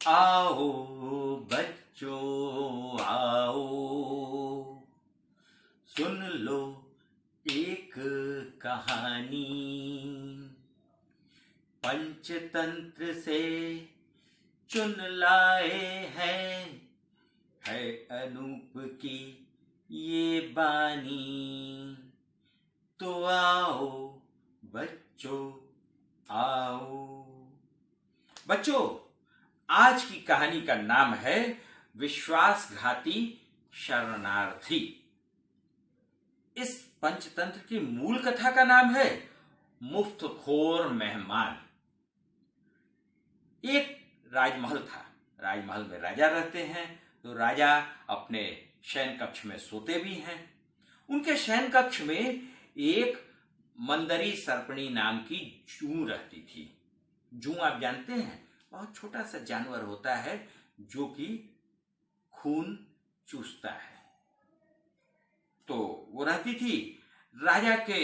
आओ बच्चों आओ, सुन लो एक कहानी। पंचतंत्र से चुन लाए हैं, है अनूप की ये बानी। तो आओ बच्चों आओ। बच्चों, आज की कहानी का नाम है विश्वासघाती शरणार्थी। इस पंचतंत्र की मूल कथा का नाम है मुफ्तखोर मेहमान। एक राजमहल था। राजमहल में राजा रहते हैं, तो राजा अपने शयन कक्ष में सोते भी हैं। उनके शयन कक्ष में एक मंदरी सर्पणी नाम की जूं रहती थी। जूं आप जानते हैं, बहुत छोटा सा जानवर होता है जो कि खून चूसता है। तो वो रहती थी राजा के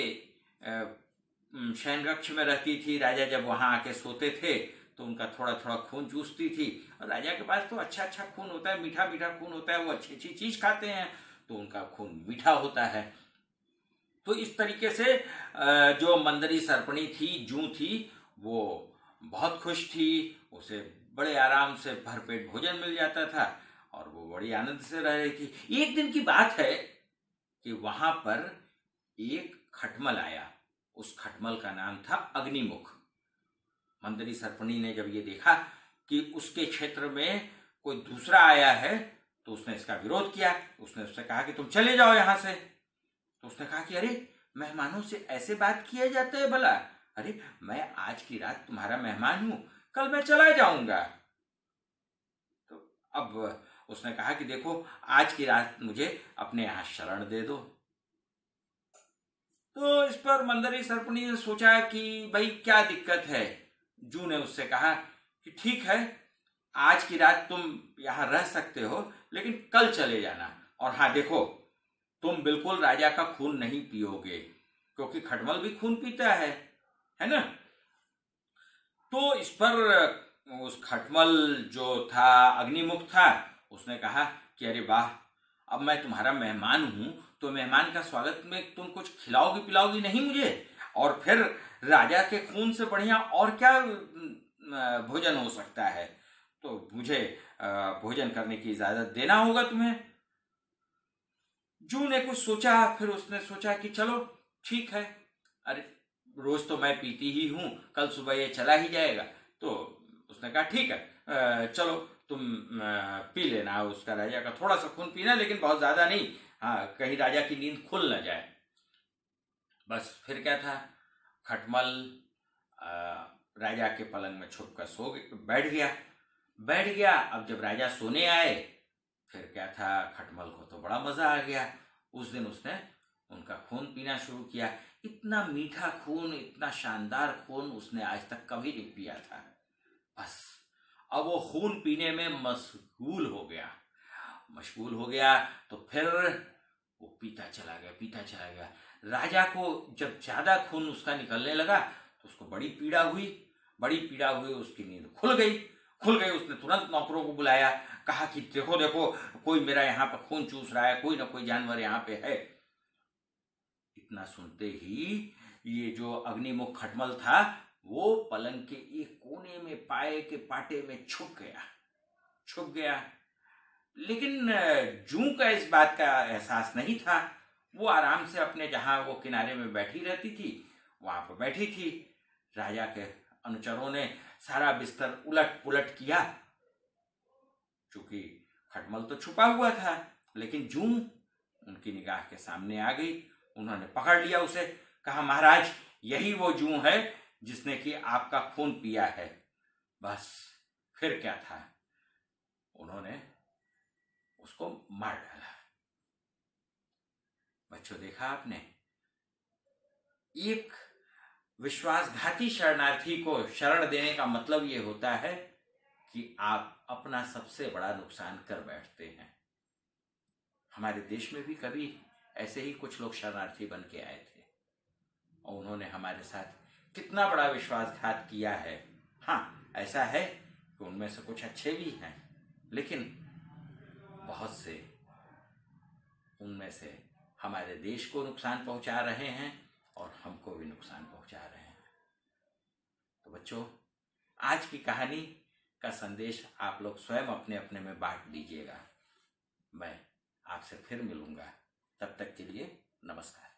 शयन कक्ष में रहती थी। राजा जब वहां आके सोते थे तो उनका थोड़ा थोड़ा खून चूसती थी। और राजा के पास तो अच्छा अच्छा खून होता है, मीठा मीठा खून होता है। वो अच्छी अच्छी चीज खाते हैं तो उनका खून मीठा होता है। तो इस तरीके से जो मंदरी सर्पणी थी, जूं थी, वो बहुत खुश थी। उसे बड़े आराम से भरपेट भोजन मिल जाता था और वो बड़ी आनंद से रह रही थी। एक दिन की बात है कि वहां पर एक खटमल आया। उस खटमल का नाम था अग्निमुख। मंदरी सर्पणी ने जब ये देखा कि उसके क्षेत्र में कोई दूसरा आया है तो उसने इसका विरोध किया। उसने उससे कहा कि तुम चले जाओ यहां से। तो उसने कहा कि अरे, मेहमानों से ऐसे बात किया जाता है भला? अरे, मैं आज की रात तुम्हारा मेहमान हूं, कल मैं चला जाऊंगा। तो अब उसने कहा कि देखो, आज की रात मुझे अपने यहां शरण दे दो। तो इस पर मंदरी सर्पणी ने सोचा कि भाई क्या दिक्कत है। जूं ने उससे कहा कि ठीक है, आज की रात तुम यहां रह सकते हो, लेकिन कल चले जाना। और हाँ देखो, तुम बिल्कुल राजा का खून नहीं पियोगे, क्योंकि खटमल भी खून पीता है ना। तो इस पर उस खटमल जो था, अग्निमुख था, उसने कहा कि अरे वाह, अब मैं तुम्हारा मेहमान हूं तो मेहमान का स्वागत में तुम कुछ खिलाओगी पिलाओगी नहीं मुझे? और फिर राजा के खून से बढ़िया और क्या भोजन हो सकता है? तो मुझे भोजन करने की इजाजत देना होगा तुम्हें। जू ने कुछ सोचा, फिर उसने सोचा कि चलो ठीक है, अरे रोज तो मैं पीती ही हूं, कल सुबह ये चला ही जाएगा। तो उसने कहा ठीक है, चलो तुम पी लेना उसका, राजा का थोड़ा सा खून पीना, लेकिन बहुत ज्यादा नहीं। हाँ, कहीं राजा की नींद खुल न जाए। बस फिर क्या था, खटमल राजा के पलंग में छुप कर बैठ गया। अब जब राजा सोने आए, फिर क्या था, खटमल को तो बड़ा मजा आ गया। उस दिन उसने उनका खून पीना शुरू किया। इतना मीठा खून, इतना शानदार खून उसने आज तक कभी नहीं पिया था। बस अब वो खून पीने में मशगूल हो गया। तो फिर वो पीता चला गया। राजा को जब ज्यादा खून उसका निकलने लगा तो उसको बड़ी पीड़ा हुई। उसकी नींद खुल गई। उसने तुरंत नौकरों को बुलाया, कहा कि देखो देखो, कोई मेरा यहाँ पर खून चूस रहा है, कोई ना कोई जानवर यहाँ पे है। इतना सुनते ही ये जो अग्निमुख खटमल था, वो पलंग के एक कोने में पाए के पाटे में छुप गया। लेकिन जूं का इस बात का एहसास नहीं था। वो आराम से अपने, जहां वो किनारे में बैठी रहती थी, वहां पर बैठी थी। राजा के अनुचरों ने सारा बिस्तर उलट पुलट किया, चूंकि खटमल तो छुपा हुआ था, लेकिन जूं उनकी निगाह के सामने आ गई। उन्होंने पकड़ लिया उसे, कहा महाराज, यही वो जूं है जिसने कि आपका खून पिया है। बस फिर क्या था, उन्होंने उसको मार डाला। बच्चों, देखा आपने, एक विश्वासघाती शरणार्थी को शरण देने का मतलब ये होता है कि आप अपना सबसे बड़ा नुकसान कर बैठते हैं। हमारे देश में भी कभी ऐसे ही कुछ लोग शरणार्थी बन के आए थे और उन्होंने हमारे साथ कितना बड़ा विश्वासघात किया है। हाँ, ऐसा है कि उनमें से कुछ अच्छे भी हैं, लेकिन बहुत से उनमें से हमारे देश को नुकसान पहुंचा रहे हैं और हमको भी नुकसान पहुंचा रहे हैं। तो बच्चों, आज की कहानी का संदेश आप लोग स्वयं अपने अपने में बांट दीजिएगा। मैं आपसे फिर मिलूंगा, तब तक के लिए नमस्कार।